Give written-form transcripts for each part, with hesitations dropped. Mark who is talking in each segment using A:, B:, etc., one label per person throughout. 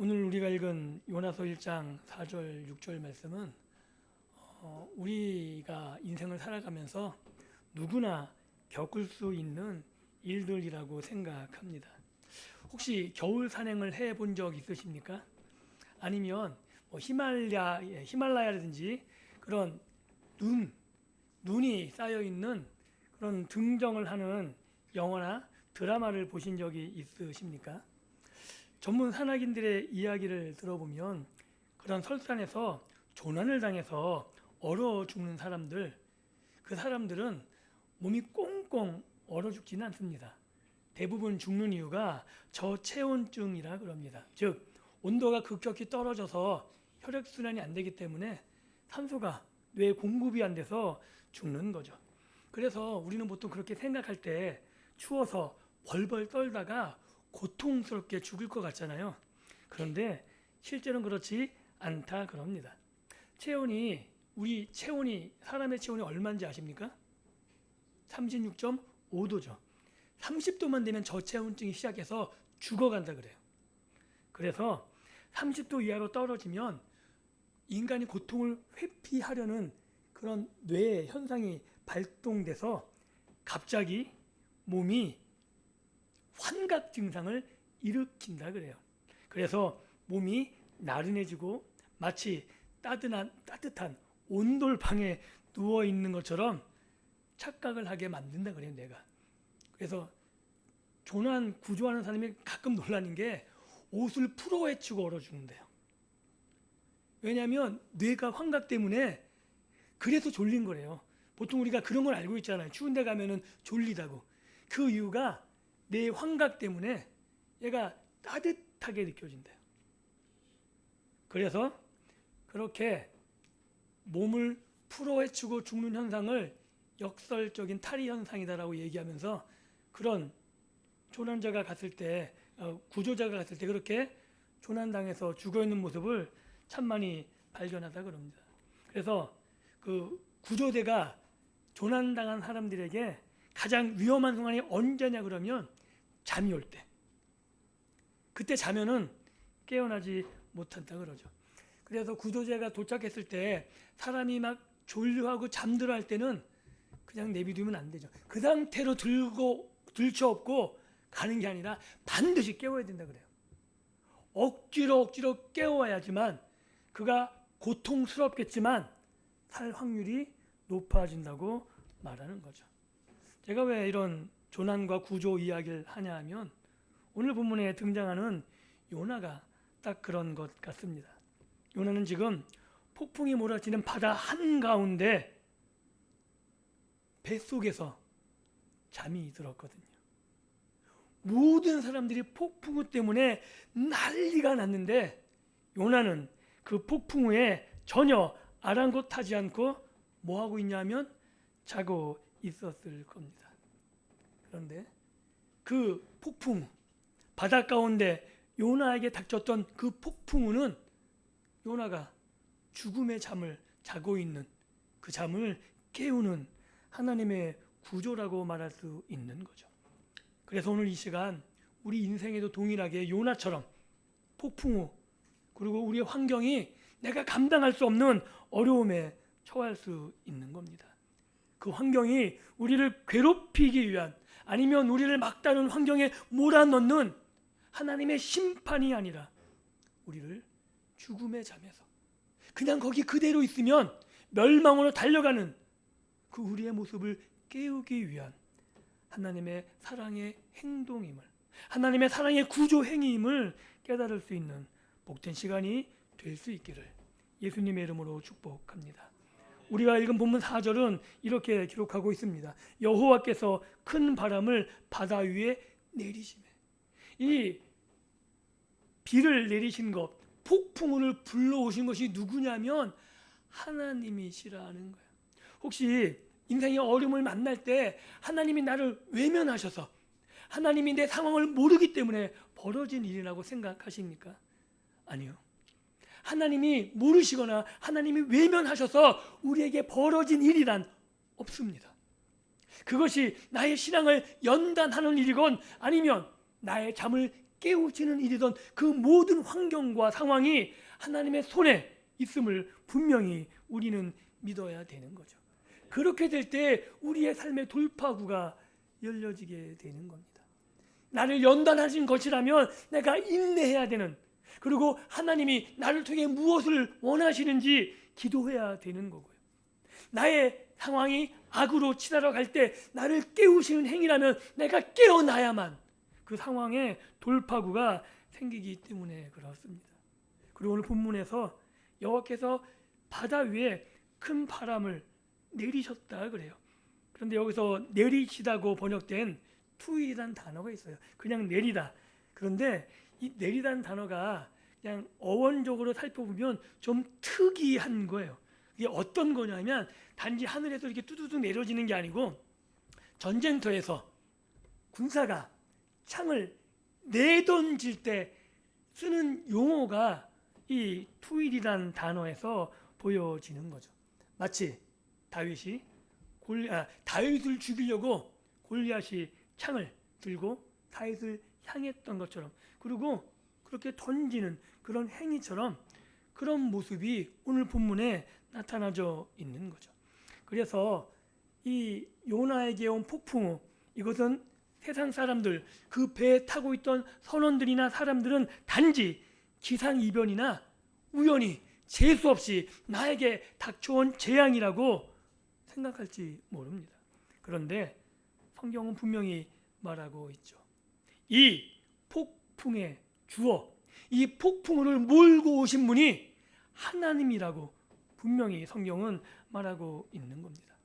A: 오늘 우리가 읽은 요나서 1장 4절 6절 말씀은 우리가 인생을 살아가면서 누구나 겪을 수 있는 일들이라고 생각합니다. 혹시 겨울 산행을 해본 적 있으십니까? 아니면 히말라야라든지 그런 눈이 쌓여 있는 그런 등정을 하는 영화나 드라마를 보신 적이 있으십니까? 전문 산악인들의 이야기를 들어보면 그런 설산에서 조난을 당해서 얼어 죽는 사람들, 그 사람들은 몸이 꽁꽁 얼어 죽지는 않습니다. 대부분 죽는 이유가 저체온증이라 그럽니다. 즉 온도가 급격히 떨어져서 혈액순환이 안 되기 때문에 산소가 뇌에 공급이 안 돼서 죽는 거죠. 그래서 우리는 보통 그렇게 생각할 때 추워서 벌벌 떨다가 고통스럽게 죽을 것 같잖아요. 그런데 실제로는 그렇지 않다 그럽니다. 사람의 체온이 얼마인지 아십니까? 36.5도죠. 30도만 되면 저체온증이 시작해서 죽어간다 그래요. 그래서 30도 이하로 떨어지면 인간이 고통을 회피하려는 그런 뇌의 현상이 발동돼서 갑자기 몸이 환각 증상을 일으킨다 그래요. 그래서 몸이 나른해지고 마치 따뜻한 온돌방에 누워 있는 것처럼 착각을 하게 만든다 그래요, 뇌가. 그래서 조난 구조하는 사람이 가끔 놀라는 게 옷을 풀어헤치고 얼어 죽는데요. 왜냐하면 뇌가 환각 때문에 그래서 졸린 거래요. 보통 우리가 그런 걸 알고 있잖아요. 추운 데 가면은 졸리다고. 그 이유가 내 환각 때문에 얘가 따뜻하게 느껴진대요. 그래서 그렇게 몸을 풀어헤치고 죽는 현상을 역설적인 탈이 현상이다라고 얘기하면서 그런 조난자가 갔을 때 구조자가 갔을 때 그렇게 조난당해서 죽어있는 모습을 참 많이 발견하다 그럽니다. 그래서 그 구조대가 조난당한 사람들에게 가장 위험한 순간이 언제냐 그러면 잠이 올 때. 그때 자면은 깨어나지 못한다 그러죠. 그래서 구조대가 도착했을 때 사람이 막 졸려하고 잠들어 할 때는 그냥 내비두면 안 되죠. 그 상태로 들쳐업고 가는 게 아니라 반드시 깨워야 된다 그래요. 억지로 깨워야지만 그가 고통스럽겠지만 살 확률이 높아진다고 말하는 거죠. 제가 왜 이런 조난과 구조 이야기를 하냐 하면 오늘 본문에 등장하는 요나가 딱 그런 것 같습니다. 요나는 지금 폭풍이 몰아치는 바다 한가운데 뱃속에서 잠이 들었거든요. 모든 사람들이 폭풍우 때문에 난리가 났는데 요나는 그 폭풍우에 전혀 아랑곳하지 않고 뭐 하고 있냐면 자고 있었을 겁니다. 그런데 그 폭풍우, 바다 가운데 요나에게 닥쳤던 그 폭풍우는 요나가 죽음의 잠을 자고 있는 그 잠을 깨우는 하나님의 구조라고 말할 수 있는 거죠. 그래서 오늘 이 시간 우리 인생에도 동일하게 요나처럼 폭풍우 그리고 우리의 환경이 내가 감당할 수 없는 어려움에 처할 수 있는 겁니다. 그 환경이 우리를 괴롭히기 위한 아니면 우리를 막다른 환경에 몰아넣는 하나님의 심판이 아니라 우리를 죽음의 잠에서 그냥 거기 그대로 있으면 멸망으로 달려가는 그 우리의 모습을 깨우기 위한 하나님의 사랑의 행동임을 하나님의 사랑의 구조 행위임을 깨달을 수 있는 복된 시간이 될 수 있기를 예수님의 이름으로 축복합니다. 우리가 읽은 본문 4절은 이렇게 기록하고 있습니다. 여호와께서 큰 바람을 바다 위에 내리시매. 이 비를 내리신 것, 폭풍우를 불러오신 것이 누구냐면 하나님이시라는 거예요. 혹시 인생의 어려움을 만날 때 하나님이 나를 외면하셔서 하나님이 내 상황을 모르기 때문에 벌어진 일이라고 생각하십니까? 아니요. 하나님이 모르시거나 하나님이 외면하셔서 우리에게 벌어진 일이란 없습니다. 그것이 나의 신앙을 연단하는 일이건 아니면 나의 잠을 깨우치는 일이던 그 모든 환경과 상황이 하나님의 손에 있음을 분명히 우리는 믿어야 되는 거죠. 그렇게 될 때 우리의 삶의 돌파구가 열려지게 되는 겁니다. 나를 연단하신 것이라면 내가 인내해야 되는, 그리고 하나님이 나를 통해 무엇을 원하시는지 기도해야 되는 거고요. 나의 상황이 악으로 치달아 갈 때 나를 깨우시는 행위라면 내가 깨어나야만 그 상황에 돌파구가 생기기 때문에 그렇습니다. 그리고 오늘 본문에서 여호와께서 바다 위에 큰 바람을 내리셨다 그래요. 그런데 여기서 내리시다고 번역된 투이라는 단어가 있어요. 그냥 내리다. 그런데 이 내리다는 단어가 그냥 어원적으로 살펴보면 좀 특이한 거예요. 이게 어떤 거냐면 단지 하늘에서 이렇게 뚜두두 내려지는 게 아니고 전쟁터에서 군사가 창을 내던질 때 쓰는 용어가 이 투일이라는 단어에서 보여지는 거죠. 마치 다윗이 다윗을 죽이려고 골리앗이 창을 들고 다윗을 향했던 것처럼, 그리고 그렇게 던지는 그런 행위처럼 그런 모습이 오늘 본문에 나타나져 있는 거죠. 그래서 이 요나에게 온 폭풍우, 이것은 세상 사람들, 그 배에 타고 있던 선원들이나 사람들은 단지 기상이변이나 우연히 재수 없이 나에게 닥쳐온 재앙이라고 생각할지 모릅니다. 그런데 성경은 분명히 말하고 있죠. 이 폭풍의 주어, 이 폭풍을 몰고 오신 분이 하나님이라고 분명히 성경은 말하고 있는 겁니다.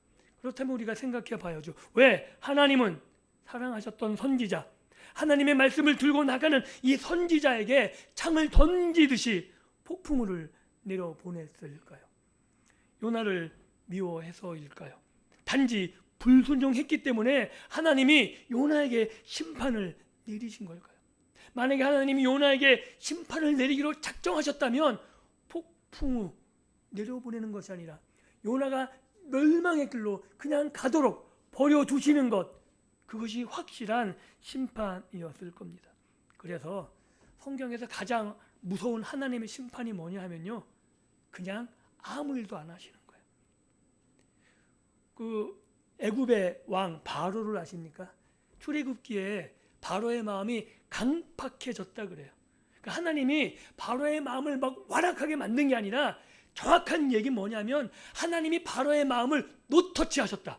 A: 그렇다면 우리가 생각해 봐야죠. 왜 하나님은 사랑하셨던 선지자, 하나님의 말씀을 들고 나가는 이 선지자에게 창을 던지듯이 폭풍우를 내려보냈을까요? 요나를 미워해서일까요? 단지 불순종했기 때문에 하나님이 요나에게 심판을 내리신 걸까요? 만약에 하나님이 요나에게 심판을 내리기로 작정하셨다면 폭풍우 내려보내는 것이 아니라 요나가 멸망의 길로 그냥 가도록 버려두시는 것, 그것이 확실한 심판이었을 겁니다. 그래서 성경에서 가장 무서운 하나님의 심판이 뭐냐 하면요, 그냥 아무 일도 안 하시는 거예요. 그 애굽의 왕 바로를 아십니까? 출애굽기에 바로의 마음이 강팍해졌다 그래요. 그러니까 하나님이 바로의 마음을 막 완악하게 만든 게 아니라 정확한 얘기는 뭐냐면 하나님이 바로의 마음을 노터치하셨다.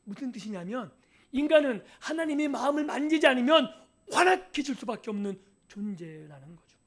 A: 무슨 뜻이냐면 인간은 하나님의 마음을 만지지 않으면 완악해질 수밖에 없는 존재라는 거죠.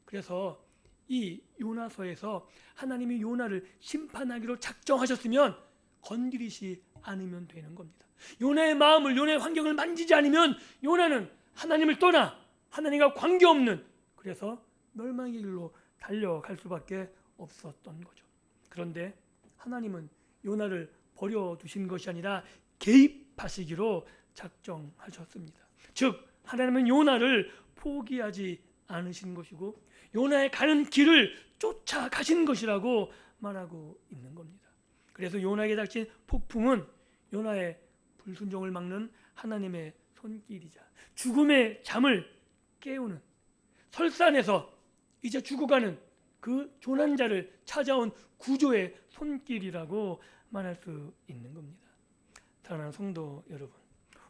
A: 그래서 이 요나서에서 하나님이 요나를 심판하기로 작정하셨으면 건드리지 않으면 되는 겁니다. 요나의 마음을, 요나의 환경을 만지지 않으면 요나는 하나님을 떠나 하나님과 관계없는, 그래서 멸망의 길로 달려갈 수밖에 없었던 거죠. 그런데 하나님은 요나를 버려두신 것이 아니라 개입하시기로 작정하셨습니다. 즉 하나님은 요나를 포기하지 않으신 것이고 요나의 가는 길을 쫓아가신 것이라고 말하고 있는 겁니다. 그래서 요나에게 닥친 폭풍은 요나의 불순종을 막는 하나님의 손길이자 죽음의 잠을 깨우는, 설산에서 이제 죽어가는 그 조난자를 찾아온 구조의 손길이라고 말할 수 있는 겁니다. 사랑하는 성도 여러분,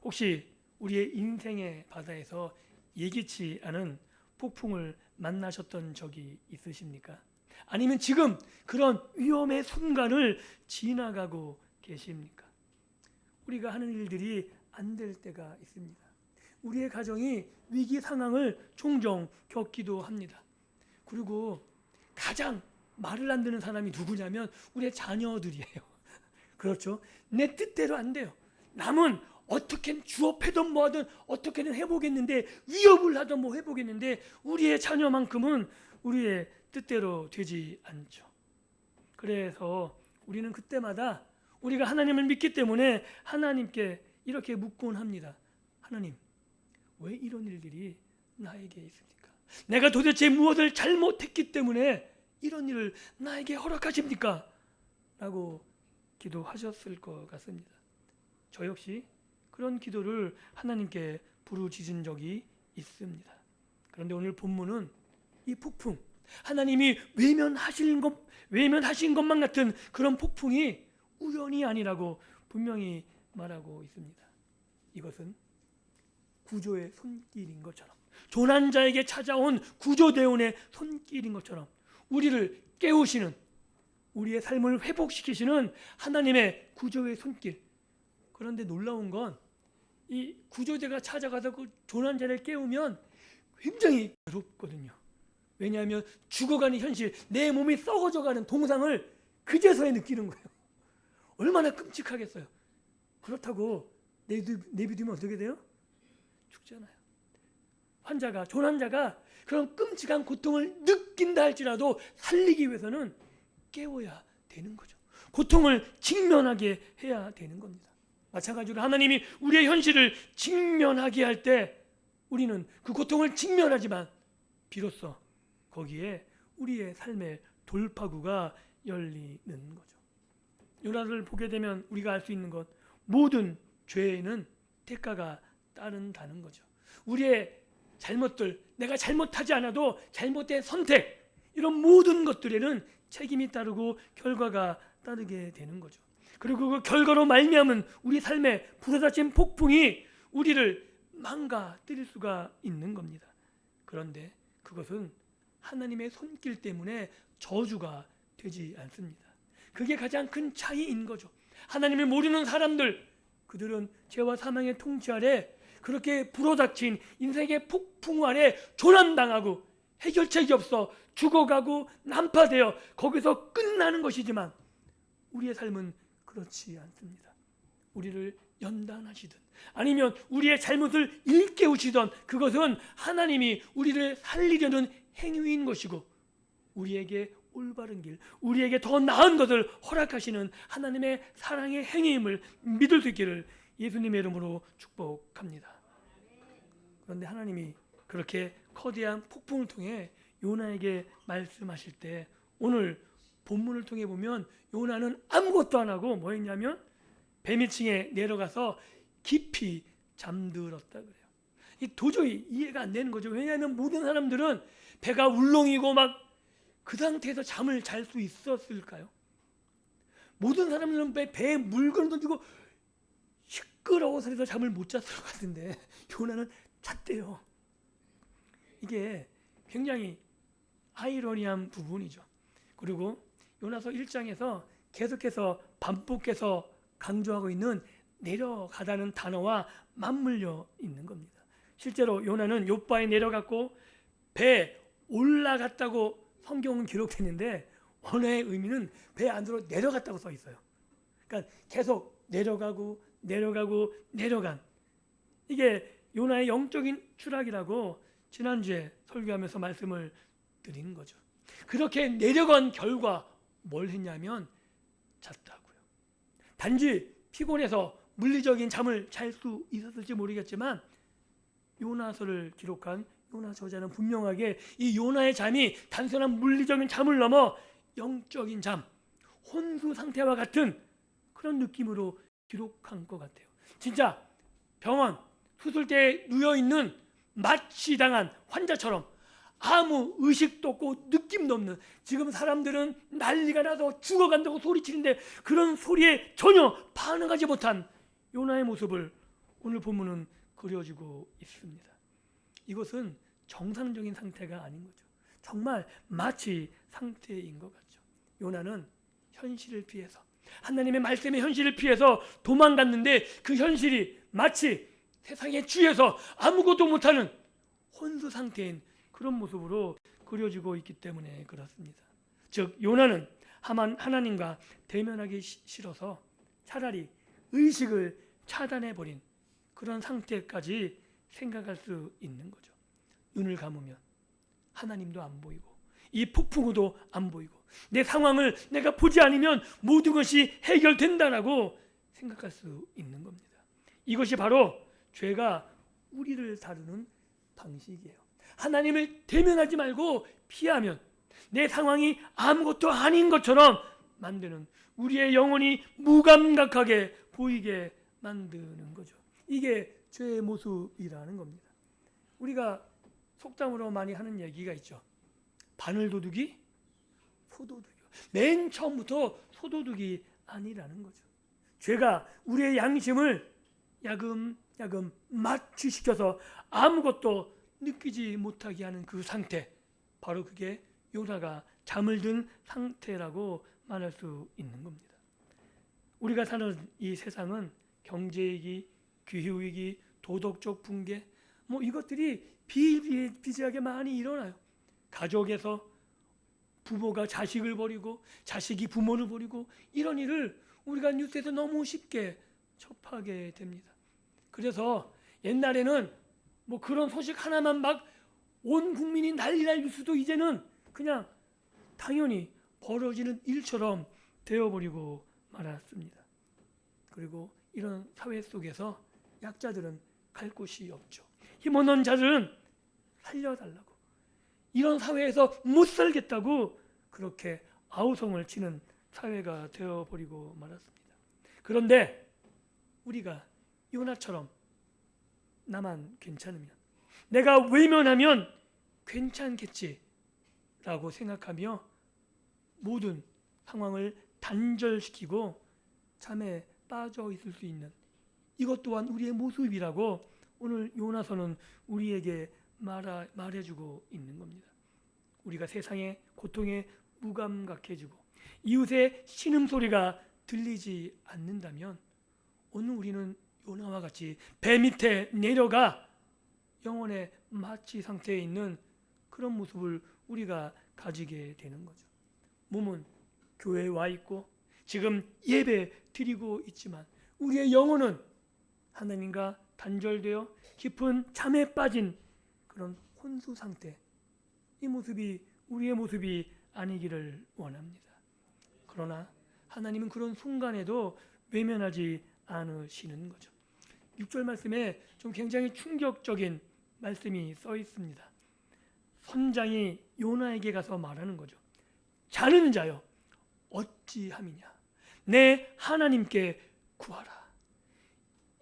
A: 혹시 우리의 인생의 바다에서 예기치 않은 폭풍을 만나셨던 적이 있으십니까? 아니면 지금 그런 위험의 순간을 지나가고 계십니까? 우리가 하는 일들이 안 될 때가 있습니다. 우리의 가정이 위기 상황을 종종 겪기도 합니다. 그리고 가장 말을 안 듣는 사람이 누구냐면 우리의 자녀들이에요. 그렇죠? 내 뜻대로 안 돼요. 남은 어떻게든 주업하든 뭐하든 어떻게든 해보겠는데, 위협을 하든 뭐 해보겠는데 우리의 자녀만큼은 우리의 뜻대로 되지 않죠. 그래서 우리는 그때마다 우리가 하나님을 믿기 때문에 하나님께 이렇게 묻곤 합니다. 하나님, 왜 이런 일들이 나에게 있습니까? 내가 도대체 무엇을 잘못했기 때문에 이런 일을 나에게 허락하십니까? 라고 기도하셨을 것 같습니다. 저 역시 그런 기도를 하나님께 부르짖은 적이 있습니다. 그런데 오늘 본문은 이 폭풍, 하나님이 외면하신 것만 같은 그런 폭풍이 우연이 아니라고 분명히 말하고 있습니다. 이것은 구조의 손길인 것처럼, 조난자에게 찾아온 구조대원의 손길인 것처럼 우리를 깨우시는, 우리의 삶을 회복시키시는 하나님의 구조의 손길. 그런데 놀라운 건 이 구조대가 찾아가서 그 조난자를 깨우면 굉장히 괴롭거든요. 왜냐하면 죽어가는 현실, 내 몸이 썩어져가는 동상을 그제서야 느끼는 거예요. 얼마나 끔찍하겠어요. 그렇다고 내비두면 어떻게 돼요? 죽잖아요. 환자가, 조난자가 그런 끔찍한 고통을 느낀다 할지라도 살리기 위해서는 깨워야 되는 거죠. 고통을 직면하게 해야 되는 겁니다. 마찬가지로 하나님이 우리의 현실을 직면하게 할 때 우리는 그 고통을 직면하지만 비로소 거기에 우리의 삶의 돌파구가 열리는 거죠. 요나를 보게 되면 우리가 알 수 있는 것, 모든 죄에는 대가가 따른다는 거죠. 우리의 잘못들, 내가 잘못하지 않아도 잘못된 선택, 이런 모든 것들에는 책임이 따르고 결과가 따르게 되는 거죠. 그리고 그 결과로 말미암은 우리 삶의 부서진 폭풍이 우리를 망가뜨릴 수가 있는 겁니다. 그런데 그것은 하나님의 손길 때문에 저주가 되지 않습니다. 그게 가장 큰 차이인 거죠. 하나님을 모르는 사람들, 그들은 죄와 사망의 통치 아래 그렇게 불어닥친 인생의 폭풍 아래 조난당하고 해결책이 없어 죽어가고 난파되어 거기서 끝나는 것이지만 우리의 삶은 그렇지 않습니다. 우리를 연단하시든 아니면 우리의 잘못을 일깨우시던 그것은 하나님이 우리를 살리려는 행위인 것이고 우리에게 올바른 길, 우리에게 더 나은 것을 허락하시는 하나님의 사랑의 행위임을 믿을 수 있기를 예수님의 이름으로 축복합니다. 그런데 하나님이 그렇게 거대한 폭풍을 통해 요나에게 말씀하실 때 오늘 본문을 통해 보면 요나는 아무것도 안 하고 뭐 했냐면 배 밑층에 내려가서 깊이 잠들었다 그래요. 이 도저히 이해가 안 되는 거죠. 왜냐하면 모든 사람들은 배가 울렁이고 막 그 상태에서 잠을 잘 수 있었을까요? 모든 사람들은 배에 물건을 던지고 시끄러워서 해서 잠을 못 잤을 것 같은데 요나는 잤대요. 이게 굉장히 아이러니한 부분이죠. 그리고 요나서 1장에서 계속해서 반복해서 강조하고 있는 내려가다는 단어와 맞물려 있는 겁니다. 실제로 요나는 욥바에 내려갔고 배에 올라갔다고 성경은 기록했는데 원어의 의미는 배 안으로 내려갔다고 써 있어요. 그러니까 계속 내려가고 내려간, 이게 요나의 영적인 추락이라고 지난주에 설교하면서 말씀을 드린 거죠. 그렇게 내려간 결과 뭘 했냐면 잤다고요. 단지 피곤해서 물리적인 잠을 잘 수 있었을지 모르겠지만 요나서를 기록한 요나 저자는 분명하게 이 요나의 잠이 단순한 물리적인 잠을 넘어 영적인 잠, 혼수 상태와 같은 그런 느낌으로 기록한 것 같아요. 진짜 병원 수술대에 누워있는 마취당한 환자처럼 아무 의식도 없고 느낌도 없는, 지금 사람들은 난리가 나서 죽어간다고 소리치는데 그런 소리에 전혀 반응하지 못한 요나의 모습을 오늘 본문은 그려주고 있습니다. 이것은 정상적인 상태가 아닌 거죠. 정말 마치 상태인 것 같죠. 요나는 현실을 피해서, 하나님의 말씀의 현실을 피해서 도망갔는데 그 현실이 마치 세상에 취해서 아무것도 못하는 혼수 상태인 그런 모습으로 그려지고 있기 때문에 그렇습니다. 즉 요나는 하나님과 대면하기 싫어서 차라리 의식을 차단해버린 그런 상태까지 생각할 수 있는 거죠. 눈을 감으면 하나님도 안 보이고 이 폭풍우도 안 보이고 내 상황을 내가 보지 않으면 모든 것이 해결된다라고 생각할 수 있는 겁니다. 이것이 바로 죄가 우리를 다루는 방식이에요. 하나님을 대면하지 말고 피하면 내 상황이 아무것도 아닌 것처럼 만드는, 우리의 영혼이 무감각하게 보이게 만드는 거죠. 이게 죄의 모습이라는 겁니다. 우리가 속담으로 많이 하는 얘기가 있죠. 바늘도둑이 소도둑이요. 맨 처음부터 소도둑이 아니라는 거죠. 죄가 우리의 양심을 야금야금 마취시켜서 아무것도 느끼지 못하게 하는 그 상태, 바로 그게 요나가 잠을 든 상태라고 말할 수 있는 겁니다. 우리가 사는 이 세상은 경제위기, 기후위기, 도덕적 붕괴, 이것들이 비일비재하게 많이 일어나요. 가족에서 부모가 자식을 버리고 자식이 부모를 버리고 이런 일을 우리가 뉴스에서 너무 쉽게 접하게 됩니다. 그래서 옛날에는 그런 소식 하나만 막 온 국민이 난리 날 뉴스도 이제는 그냥 당연히 벌어지는 일처럼 되어버리고 말았습니다. 그리고 이런 사회 속에서 약자들은 갈 곳이 없죠. 힘없는 자들은 살려달라고, 이런 사회에서 못 살겠다고 그렇게 아우성을 치는 사회가 되어버리고 말았습니다. 그런데 우리가 요나처럼 나만 괜찮으면, 내가 외면하면 괜찮겠지라고 생각하며 모든 상황을 단절시키고 잠에 빠져 있을 수 있는, 이것 또한 우리의 모습이라고 오늘 요나서는 우리에게 말해주고 있는 겁니다. 우리가 세상의 고통에 무감각해지고 이웃의 신음소리가 들리지 않는다면 오늘 우리는 요나와 같이 배 밑에 내려가 영혼의 마취 상태에 있는 그런 모습을 우리가 가지게 되는 거죠. 몸은 교회에 와 있고 지금 예배 드리고 있지만 우리의 영혼은 하나님과 단절되어 깊은 잠에 빠진 그런 혼수 상태, 이 모습이 우리의 모습이 아니기를 원합니다. 그러나 하나님은 그런 순간에도 외면하지 않으시는 거죠. 6절 말씀에 좀 굉장히 충격적인 말씀이 써 있습니다. 선장이 요나에게 가서 말하는 거죠. 자는 자여 어찌함이냐, 내 하나님께 구하라.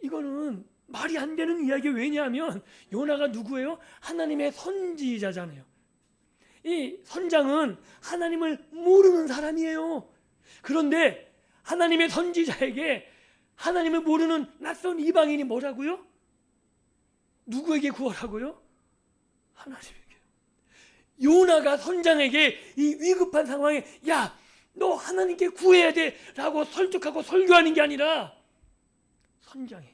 A: 이거는 말이 안 되는 이야기예요. 왜냐하면 요나가 누구예요? 하나님의 선지자잖아요. 이 선장은 하나님을 모르는 사람이에요. 그런데 하나님의 선지자에게 하나님을 모르는 낯선 이방인이 뭐라고요? 누구에게 구하라고요? 하나님에게. 요나가 선장에게 이 위급한 상황에 야, 너 하나님께 구해야 돼 라고 설득하고 설교하는 게 아니라 선장이,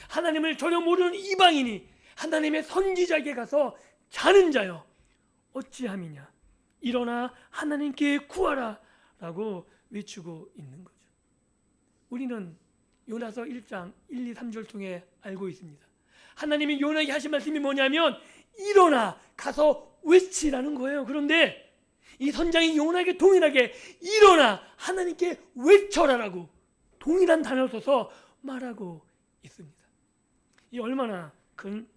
A: 하나님을 전혀 모르는 이방인이 하나님의 선지자에게 가서 자는 자여 어찌함이냐, 일어나 하나님께 구하라 라고 외치고 있는 거죠. 우리는 요나서 1장 1, 2, 3절 통해 알고 있습니다. 하나님이 요나에게 하신 말씀이 뭐냐면 일어나 가서 외치라는 거예요. 그런데 이 선장이 요나에게 동일하게 일어나 하나님께 외쳐라라고 동일한 단어를 써서 말하고 있습니다. 이 얼마나 큰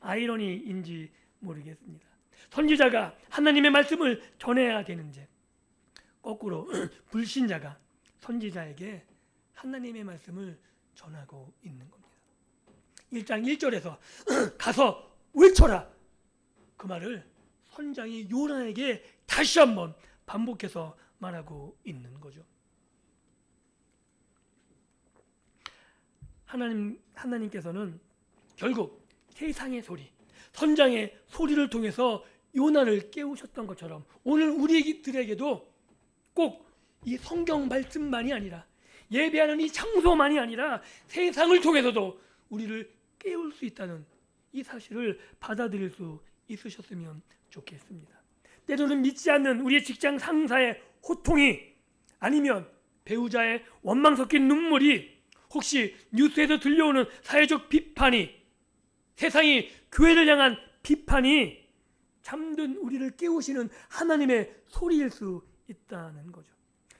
A: 아이러니인지 모르겠습니다. 선지자가 하나님의 말씀을 전해야 되는데 거꾸로 불신자가 선지자에게 하나님의 말씀을 전하고 있는 겁니다. 1장 1절에서 가서 외쳐라, 그 말을 선장이 요나에게 다시 한번 반복해서 말하고 있는 거죠. 하나님께서는 결국 세상의 소리, 선장의 소리를 통해서 요나를 깨우셨던 것처럼 오늘 우리들에게도 꼭 이 성경 말씀만이 아니라 예배하는 이 장소만이 아니라 세상을 통해서도 우리를 깨울 수 있다는 이 사실을 받아들일 수 있으셨으면 좋겠습니다. 때로는 믿지 않는 우리의 직장 상사의 호통이, 아니면 배우자의 원망 섞인 눈물이, 혹시 뉴스에서 들려오는 사회적 비판이, 세상이 교회를 향한 비판이 잠든 우리를 깨우시는 하나님의 소리일 수 있다는 거죠.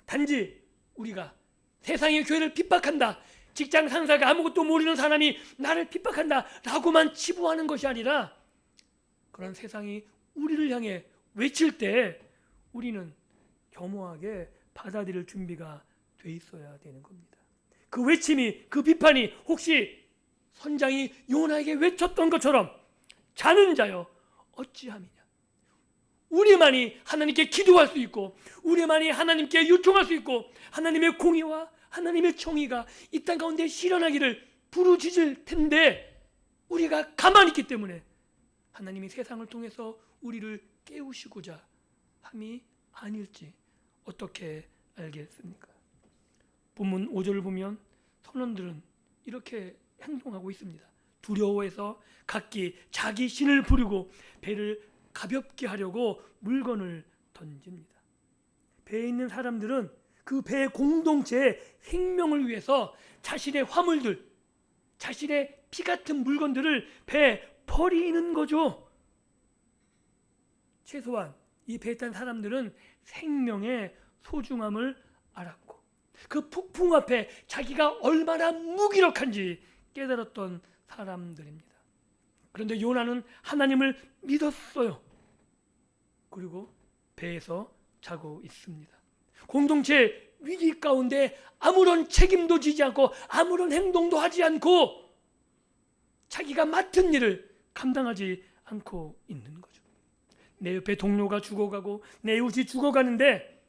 A: 단지 우리가 세상이 교회를 핍박한다, 직장 상사가 아무것도 모르는 사람이 나를 핍박한다 라고만 치부하는 것이 아니라 그런 세상이 우리를 향해 외칠 때 우리는 겸허하게 받아들일 준비가 돼 있어야 되는 겁니다. 그 외침이, 그 비판이 혹시 선장이 요나에게 외쳤던 것처럼 자는 자여 어찌함이냐. 우리만이 하나님께 기도할 수 있고 우리만이 하나님께 요청할 수 있고 하나님의 공의와 하나님의 정의가 이 땅 가운데 실현하기를 부르짖을 텐데 우리가 가만히 있기 때문에 하나님이 세상을 통해서 우리를 깨우시고자 함이 아닐지 어떻게 알겠습니까? 본문 5절을 보면 선원들은 이렇게 행동하고 있습니다. 두려워해서 각기 자기 신을 부리고 배를 가볍게 하려고 물건을 던집니다. 배에 있는 사람들은 그 배 공동체의 생명을 위해서 자신의 화물들, 자신의 피 같은 물건들을 배에 버리는 거죠. 최소한 이 배에 탄 사람들은 생명의 소중함을 알았고 그 폭풍 앞에 자기가 얼마나 무기력한지 깨달았던 사람들입니다. 그런데 요나는 하나님을 믿었어요. 그리고 배에서 자고 있습니다. 공동체 위기 가운데 아무런 책임도 지지 않고 아무런 행동도 하지 않고 자기가 맡은 일을 감당하지 않고 있는 거죠. 내 옆에 동료가 죽어가고 내 이웃이 죽어가는데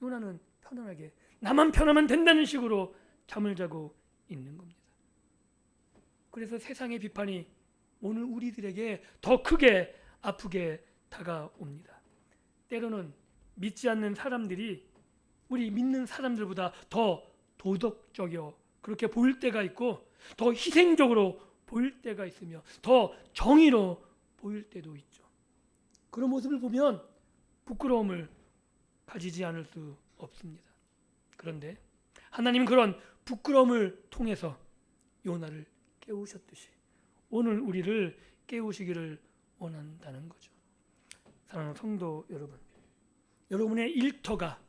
A: 요나는 편안하게 나만 편하면 된다는 식으로 잠을 자고 있는 겁니다. 그래서 세상의 비판이 오늘 우리들에게 더 크게 아프게 다가옵니다. 때로는 믿지 않는 사람들이 우리 믿는 사람들보다 더 도덕적이어 그렇게 보일 때가 있고 더 희생적으로 보일 때가 있으며 더 정의로 보일 때도 있죠. 그런 모습을 보면 부끄러움을 가지지 않을 수 없습니다. 그런데 하나님은 그런 부끄러움을 통해서 요나를 깨우셨듯이 오늘 우리를 깨우시기를 원한다는 거죠. 사랑하는 성도 여러분, 여러분의 일터가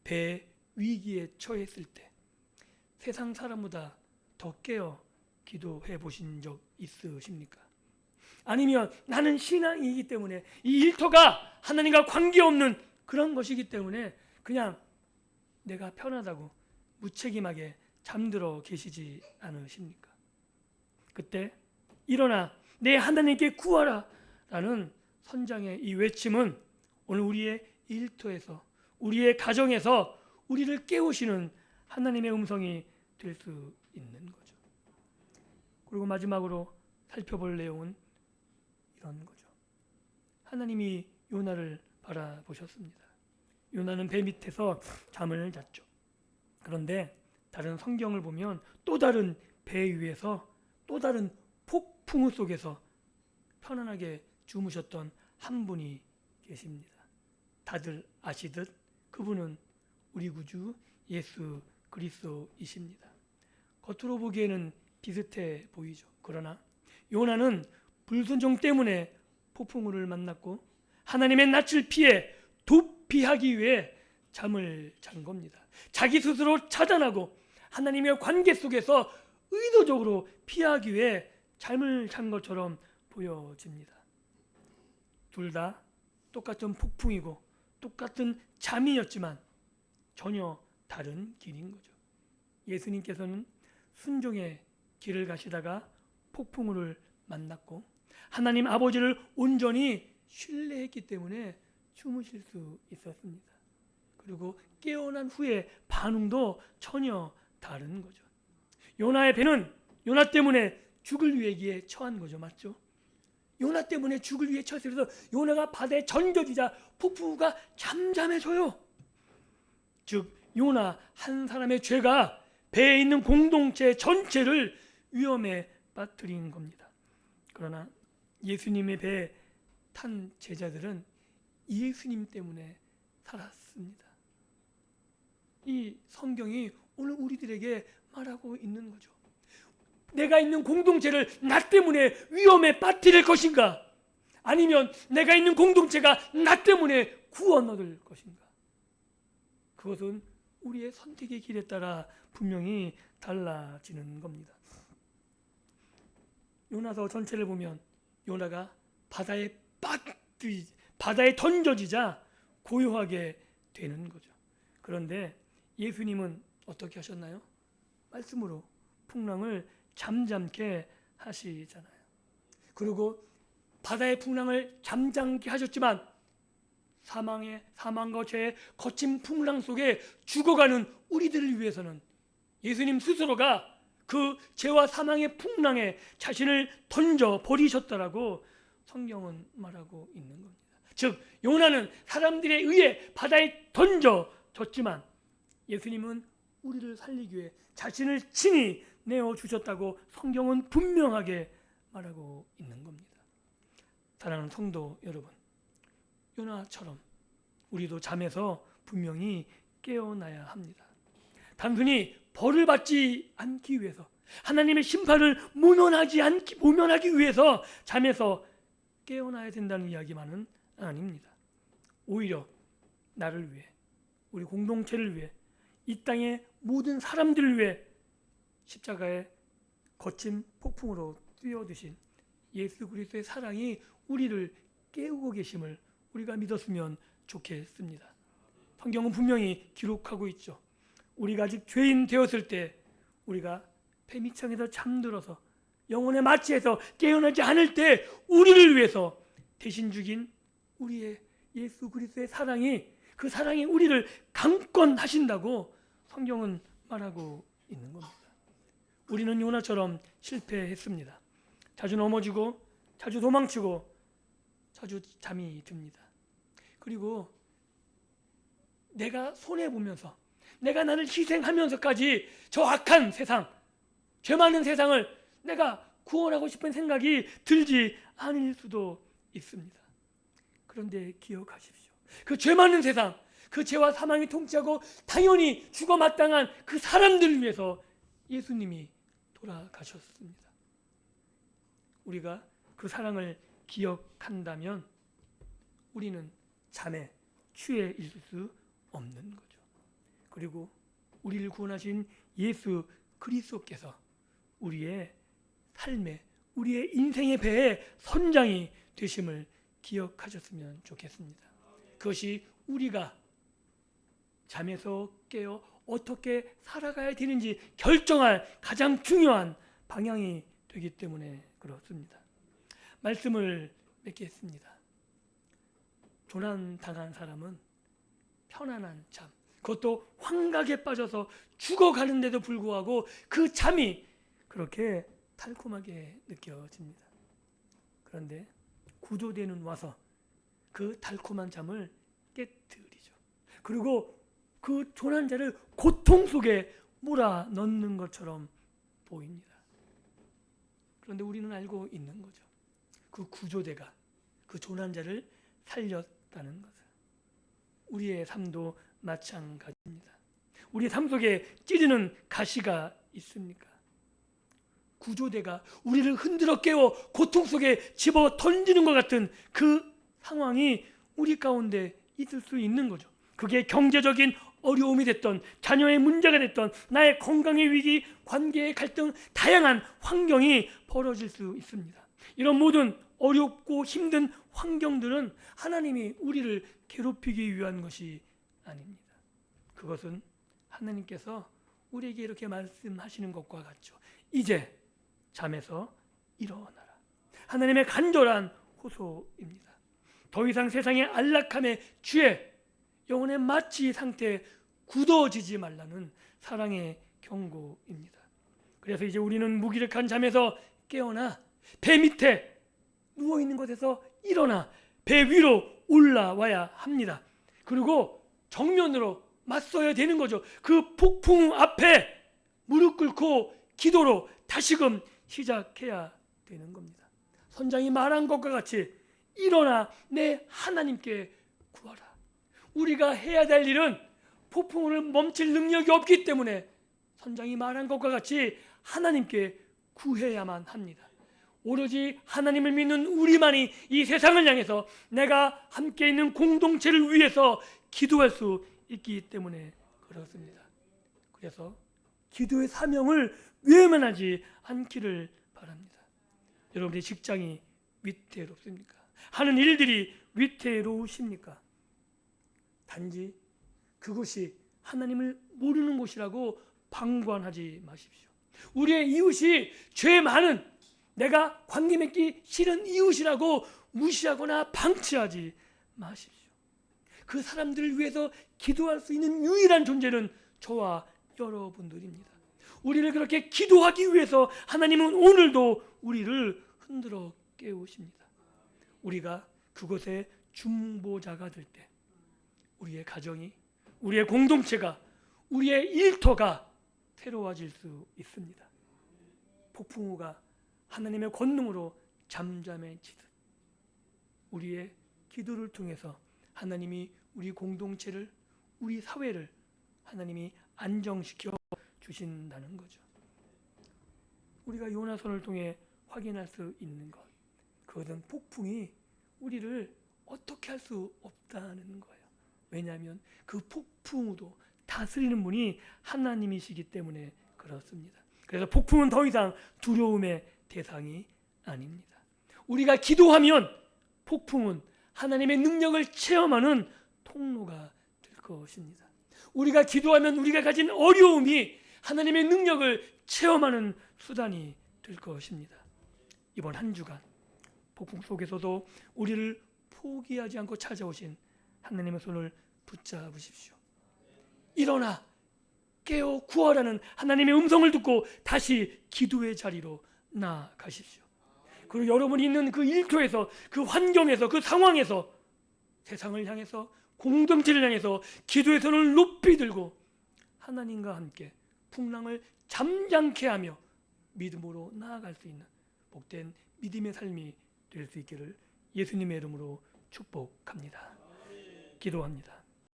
A: 배 위기에 처했을 때 세상 사람보다 더 깨어 기도해 보신 적 있으십니까? 아니면 나는 신앙이기 때문에 이 일터가 하나님과 관계없는 그런 것이기 때문에 그냥 내가 편하다고 무책임하게 잠들어 계시지 않으십니까? 그때 일어나 내 하나님께 구하라 라는 선장의 이 외침은 오늘 우리의 일터에서 우리의 가정에서 우리를 깨우시는 하나님의 음성이 될 수 있는 거죠. 그리고 마지막으로 살펴볼 내용은 이런 거죠. 하나님이 요나를 바라보셨습니다. 요나는 배 밑에서 잠을 잤죠. 그런데 다른 성경을 보면 또 다른 배 위에서 또 다른 폭풍우 속에서 편안하게 주무셨던 한 분이 계십니다. 다들 아시듯 그분은 우리 구주 예수 그리스도이십니다. 겉으로 보기에는 비슷해 보이죠. 그러나 요나는 불순종 때문에 폭풍우를 만났고 하나님의 낯을 피해 도피하기 위해 잠을 잔 겁니다. 자기 스스로 차단하고 하나님의 관계 속에서 의도적으로 피하기 위해 잠을 잔 것처럼 보여집니다. 둘 다 똑같은 폭풍이고 똑같은 잠이었지만 전혀 다른 길인 거죠. 예수님께서는 순종의 길을 가시다가 폭풍우를 만났고 하나님 아버지를 온전히 신뢰했기 때문에 주무실 수 있었습니다. 그리고 깨어난 후에 반응도 전혀 다른 거죠. 요나의 배는 요나 때문에 죽을 위기에 처한 거죠. 맞죠? 요나 때문에 죽을 위해 처했어요. 그래서 요나가 바다에 던져지자 폭풍우가 잠잠해져요. 즉 요나 한 사람의 죄가 배에 있는 공동체 전체를 위험에 빠뜨린 겁니다. 그러나 예수님의 배에 탄 제자들은 예수님 때문에 살았습니다. 이 성경이 오늘 우리들에게 말하고 있는 거죠. 내가 있는 공동체를 나 때문에 위험에 빠뜨릴 것인가? 아니면 내가 있는 공동체가 나 때문에 구원 얻을 것인가? 그것은 우리의 선택의 길에 따라 분명히 달라지는 겁니다. 요나서 전체를 보면 요나가 바다에 던져지자 고요하게 되는 거죠. 그런데 예수님은 어떻게 하셨나요? 말씀으로 풍랑을 잠잠케 하시잖아요. 그리고 바다의 풍랑을 잠잠케 하셨지만 사망과 죄의 거친 풍랑 속에 죽어가는 우리들을 위해서는 예수님 스스로가 그 죄와 사망의 풍랑에 자신을 던져 버리셨다라고 성경은 말하고 있는 겁니다. 즉 요나는 사람들에 의해 바다에 던져졌지만 예수님은 우리를 살리기 위해 자신을 친히 내어주셨다고 성경은 분명하게 말하고 있는 겁니다. 사랑하는 성도 여러분, 요나처럼 우리도 잠에서 분명히 깨어나야 합니다. 단순히 벌을 받지 않기 위해서, 하나님의 심판을 모면하기 위해서 잠에서 깨어나야 된다는 이야기만은 아닙니다. 오히려 나를 위해, 우리 공동체를 위해, 이 땅의 모든 사람들을 위해 십자가의 거친 폭풍으로 뛰어드신 예수 그리스도의 사랑이 우리를 깨우고 계심을 우리가 믿었으면 좋겠습니다. 성경은 분명히 기록하고 있죠. 우리가 아직 죄인 되었을 때, 우리가 폐미창에서 잠들어서 영혼의 마취에서 깨어나지 않을 때 우리를 위해서 대신 죽인 우리의 예수 그리스도의 사랑이, 그 사랑이 우리를 강권하신다고 성경은 말하고 있는 겁니다. 우리는 요나처럼 실패했습니다. 자주 넘어지고 자주 도망치고 자주 잠이 듭니다. 그리고 내가 손해보면서, 내가 나를 희생하면서까지 저 악한 세상, 죄 많은 세상을 내가 구원하고 싶은 생각이 들지 않을 수도 있습니다. 그런데 기억하십시오. 그 죄 많은 세상, 그 죄와 사망이 통치하고 당연히 죽어 마땅한 그 사람들을 위해서 예수님이 돌아가셨습니다. 우리가 그 사랑을 기억한다면 우리는 잠에 취해 있을 수 없는 거죠. 그리고 우리를 구원하신 예수 그리스도께서 우리의 삶에, 우리의 인생의 배에 선장이 되심을 기억하셨으면 좋겠습니다. 그것이 우리가 잠에서 깨어 어떻게 살아가야 되는지 결정할 가장 중요한 방향이 되기 때문에 그렇습니다. 말씀을 맺겠습니다. 조난당한 사람은 편안한 잠, 그것도 환각에 빠져서 죽어가는데도 불구하고 그 잠이 그렇게 달콤하게 느껴집니다. 그런데 구조대는 와서 그 달콤한 잠을 깨뜨리죠. 그리고 그 조난자를 고통 속에 몰아넣는 것처럼 보입니다. 그런데 우리는 알고 있는 거죠. 그 구조대가 그 조난자를 살렸다는 것을. 우리의 삶도 마찬가지입니다. 우리의 삶 속에 찌르는 가시가 있습니까? 구조대가 우리를 흔들어 깨워 고통 속에 집어 던지는 것 같은 그 상황이 우리 가운데 있을 수 있는 거죠. 그게 경제적인 어려움이 됐던, 자녀의 문제가 됐던, 나의 건강의 위기, 관계의 갈등, 다양한 환경이 벌어질 수 있습니다. 이런 모든 어렵고 힘든 환경들은 하나님이 우리를 괴롭히기 위한 것이 아닙니다. 그것은 하나님께서 우리에게 이렇게 말씀하시는 것과 같죠. 이제 잠에서 일어나라. 하나님의 간절한 호소입니다. 더 이상 세상의 안락함에 취해 영혼의 마취 상태에 굳어지지 말라는 사랑의 경고입니다. 그래서 이제 우리는 무기력한 잠에서 깨어나 배 밑에 누워있는 곳에서 일어나 배 위로 올라와야 합니다. 그리고 정면으로 맞서야 되는 거죠. 그 폭풍 앞에 무릎 꿇고 기도로 다시금 시작해야 되는 겁니다. 선장이 말한 것과 같이 일어나 내 하나님께 구하라. 우리가 해야 될 일은 폭풍을 멈출 능력이 없기 때문에 선장이 말한 것과 같이 하나님께 구해야만 합니다. 오로지 하나님을 믿는 우리만이 이 세상을 향해서 내가 함께 있는 공동체를 위해서 기도할 수 있기 때문에 그렇습니다. 그래서 기도의 사명을 외면하지 않기를 바랍니다. 여러분의 직장이 위태롭습니까? 하는 일들이 위태로우십니까? 단지 그것이 하나님을 모르는 곳이라고 방관하지 마십시오. 우리의 이웃이 죄 많은, 내가 관계 맺기 싫은 이웃이라고 무시하거나 방치하지 마십시오. 그 사람들을 위해서 기도할 수 있는 유일한 존재는 저와 여러분들입니다. 우리를 그렇게 기도하기 위해서 하나님은 오늘도 우리를 흔들어 깨우십니다. 우리가 그곳에 중보자가 될 때 우리의 가정이, 우리의 공동체가, 우리의 일터가 새로워질 수 있습니다. 폭풍우가 하나님의 권능으로 잠잠해지듯 우리의 기도를 통해서 하나님이 우리 공동체를, 우리 사회를 하나님이 안정시켜 주신다는 거죠. 우리가 요나서를 통해 확인할 수 있는 것, 그것은 폭풍이 우리를 어떻게 할 수 없다는 거예요. 왜냐하면 그 폭풍우도 다스리는 분이 하나님이시기 때문에 그렇습니다. 그래서 폭풍은 더 이상 두려움의 대상이 아닙니다. 우리가 기도하면 폭풍은 하나님의 능력을 체험하는 통로가 될 것입니다. 우리가 기도하면 우리가 가진 어려움이 하나님의 능력을 체험하는 수단이 될 것입니다. 이번 한 주간 폭풍 속에서도 우리를 포기하지 않고 찾아오신 하나님의 손을 붙잡으십시오. 일어나 깨어 구하라는 하나님의 음성을 듣고 다시 기도의 자리로 나아가십시오. 그리고 여러분이 있는 그 일터에서, 그 환경에서, 그 상황에서 세상을 향해서, 공동체를 향해서 기도의 손을 높이 들고 하나님과 함께 풍랑을 잠잠케 하며 믿음으로 나아갈 수 있는 복된 믿음의 삶이 될 수 있기를 예수님의 이름으로 축복합니다. 기도합니다.